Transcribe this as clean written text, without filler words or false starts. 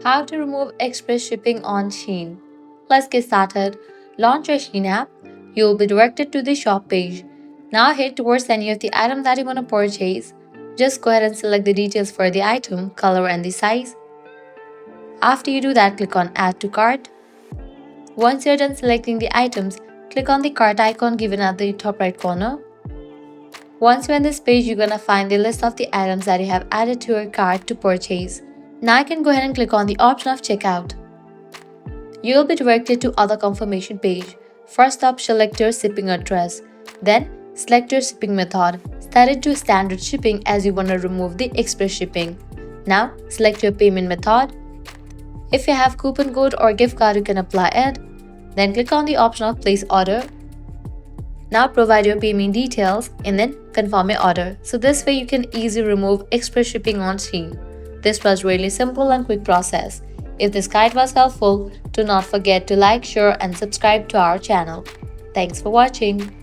How to remove express shipping on SHEIN. Let's get started. Launch your SHEIN app. You will be directed to the shop page. Now head towards any of the items that you want to purchase. Just go ahead and select the details for the item, color and the size. After you do that, click on Add to Cart. Once you're done selecting the items, click on the cart icon given at the top right corner. Once you're on this page, you're gonna find the list of the items that you have added to your cart to purchase. Now you can go ahead and click on the option of checkout. You will be directed to other confirmation page. First up, select your shipping address. Then select your shipping method. Set it to standard shipping as you want to remove the express shipping. Now select your payment method. If you have coupon code or gift card, you can apply it. Then click on the option of place order. Now provide your payment details and then confirm your order. So this way you can easily remove express shipping on SHEIN. This was really simple and quick process. If this guide was helpful, do not forget to like, share and subscribe to our channel. Thanks for watching.